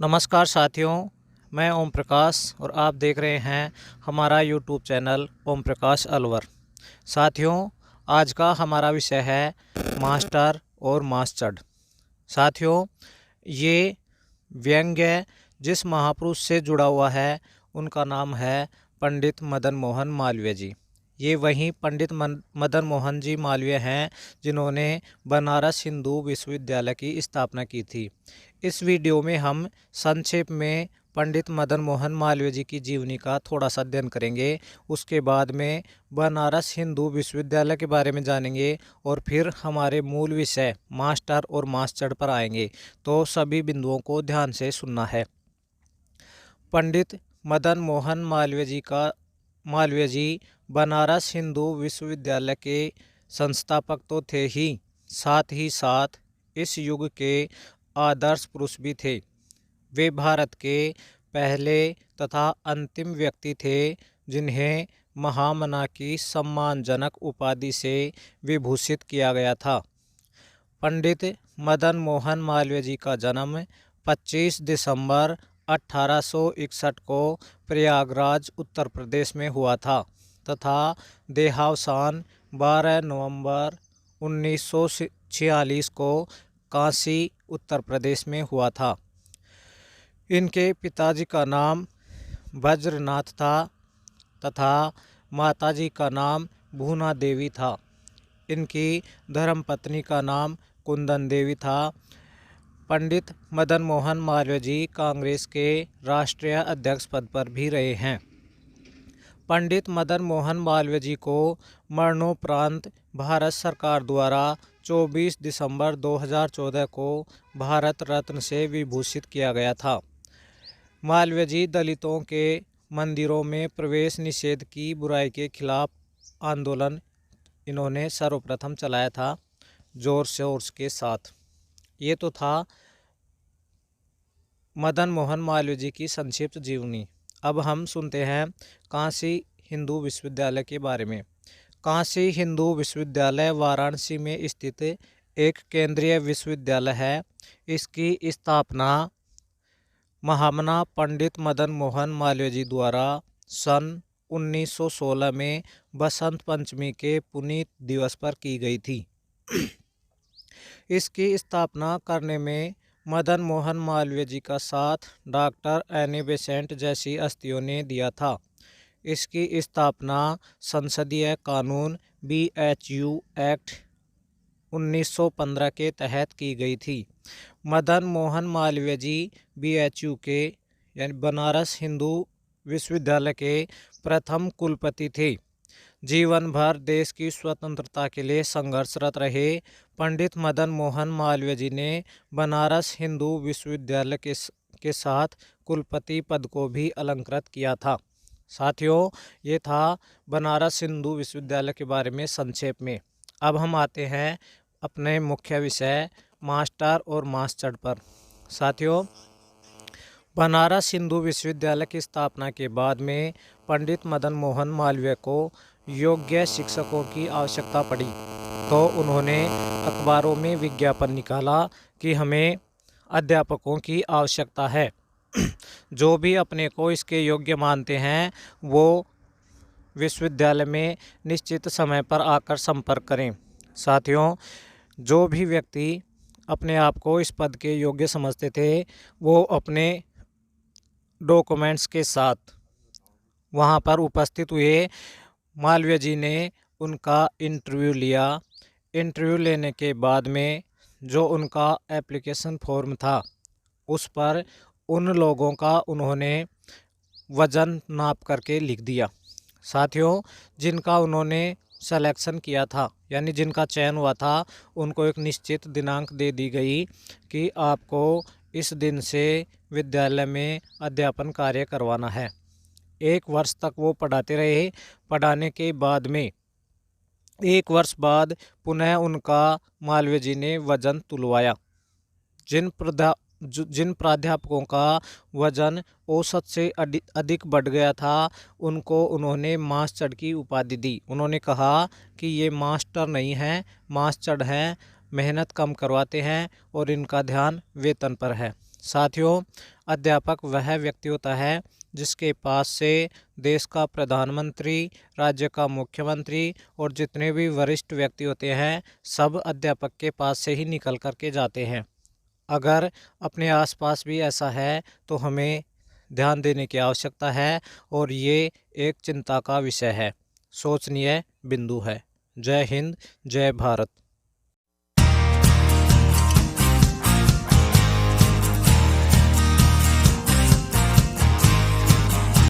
नमस्कार साथियों, मैं ओम प्रकाश और आप देख रहे हैं हमारा यूट्यूब चैनल ओम प्रकाश अलवर। साथियों, आज का हमारा विषय है मास्टर और मास्टर्ड। साथियों, ये व्यंग्य जिस महापुरुष से जुड़ा हुआ है उनका नाम है पंडित मदन मोहन मालवीय जी। ये वहीं पंडित मदन मोहन जी मालवीय हैं जिन्होंने बनारस हिंदू विश्वविद्यालय की स्थापना की थी। इस वीडियो में हम संक्षेप में पंडित मदन मोहन मालवीय जी की जीवनी का थोड़ा सा अध्ययन करेंगे। उसके बाद में बनारस हिंदू विश्वविद्यालय के बारे में जानेंगे और फिर हमारे मूल विषय मास्टर और मास्टर्ड पर आएंगे। तो सभी बिंदुओं को ध्यान से सुनना है। पंडित मदन मोहन मालवीय जी बनारस हिंदू विश्वविद्यालय के संस्थापक तो थे ही साथ इस युग के आदर्श पुरुष भी थे। वे भारत के पहले तथा अंतिम व्यक्ति थे जिन्हें महामना की सम्मानजनक उपाधि से विभूषित किया गया था। पंडित मदन मोहन मालवीय जी का जन्म 25 दिसंबर 1861 को प्रयागराज उत्तर प्रदेश में हुआ था तथा देहावसान 12 नवंबर 1946 को काशी उत्तर प्रदेश में हुआ था। इनके पिताजी का नाम वज्रनाथ था तथा माताजी का नाम भूना देवी था। इनकी धर्मपत्नी का नाम कुंदन देवी था। पंडित मदन मोहन मालवीय जी कांग्रेस के राष्ट्रीय अध्यक्ष पद पर भी रहे हैं। पंडित मदन मोहन मालवीय जी को मरणोपरांत भारत सरकार द्वारा 24 दिसंबर 2014 को भारत रत्न से विभूषित किया गया था। मालवीय जी दलितों के मंदिरों में प्रवेश निषेध की बुराई के खिलाफ आंदोलन इन्होंने सर्वप्रथम चलाया था जोर शोर के साथ। ये तो था मदन मोहन मालवीय जी की संक्षिप्त जीवनी। अब हम सुनते हैं काशी हिंदू विश्वविद्यालय के बारे में। काशी हिंदू विश्वविद्यालय वाराणसी में स्थित एक केंद्रीय विश्वविद्यालय है। इसकी स्थापना महामना पंडित मदन मोहन मालवीय जी द्वारा सन 1916 में बसंत पंचमी के पुनीत दिवस पर की गई थी। इसकी स्थापना करने में मदन मोहन मालवीय जी का साथ डॉक्टर एनी बेसेंट जैसी हस्तियों ने दिया था। इसकी स्थापना संसदीय कानून BHU एक्ट 1915 के तहत की गई थी। मदन मोहन मालवीय जी BHU के यानी बनारस हिंदू विश्वविद्यालय के प्रथम कुलपति थे। जीवन भर देश की स्वतंत्रता के लिए संघर्षरत रहे पंडित मदन मोहन मालवीय जी ने बनारस हिंदू विश्वविद्यालय के साथ कुलपति पद को भी अलंकृत किया था। साथियों, ये था बनारस हिंदू विश्वविद्यालय के बारे में संक्षेप में। अब हम आते हैं अपने मुख्य विषय मास्टर और मास्टर्ड पर। साथियों, बनारस हिंदू विश्वविद्यालय की स्थापना के बाद में पंडित मदन मोहन मालवीय को योग्य शिक्षकों की आवश्यकता पड़ी तो उन्होंने अखबारों में विज्ञापन निकाला कि हमें अध्यापकों की आवश्यकता है। जो भी अपने को इसके योग्य मानते हैं वो विश्वविद्यालय में निश्चित समय पर आकर संपर्क करें। साथियों, जो भी व्यक्ति अपने आप को इस पद के योग्य समझते थे वो अपने डॉक्यूमेंट्स के साथ वहां पर उपस्थित हुए। मालवीय जी ने उनका इंटरव्यू लिया। इंटरव्यू लेने के बाद में जो उनका एप्लीकेशन फॉर्म था उस पर उन लोगों का उन्होंने वज़न नाप करके लिख दिया। साथियों, जिनका उन्होंने सिलेक्शन किया था यानी जिनका चयन हुआ था उनको एक निश्चित दिनांक दे दी गई कि आपको इस दिन से विद्यालय में अध्यापन कार्य करवाना है। 1 वर्ष तक वो पढ़ाते रहे। पढ़ाने के बाद में 1 वर्ष बाद पुनः उनका मालवीय जी ने वजन तुलवाया। जिन प्राध्यापकों का वजन औसत से अधिक बढ़ गया था उनको उन्होंने मास्टर्ड की उपाधि दी। उन्होंने कहा कि ये मास्टर नहीं है, मास्टर्ड हैं, मेहनत कम करवाते हैं और इनका ध्यान वेतन पर है। साथियों, अध्यापक वह व्यक्ति होता है जिसके पास से देश का प्रधानमंत्री, राज्य का मुख्यमंत्री और जितने भी वरिष्ठ व्यक्ति होते हैं, सब अध्यापक के पास से ही निकल कर के जाते हैं। अगर अपने आसपास भी ऐसा है तो हमें ध्यान देने की आवश्यकता है और ये एक चिंता का विषय है, सोचनीय बिंदु है। जय हिंद, जय भारत।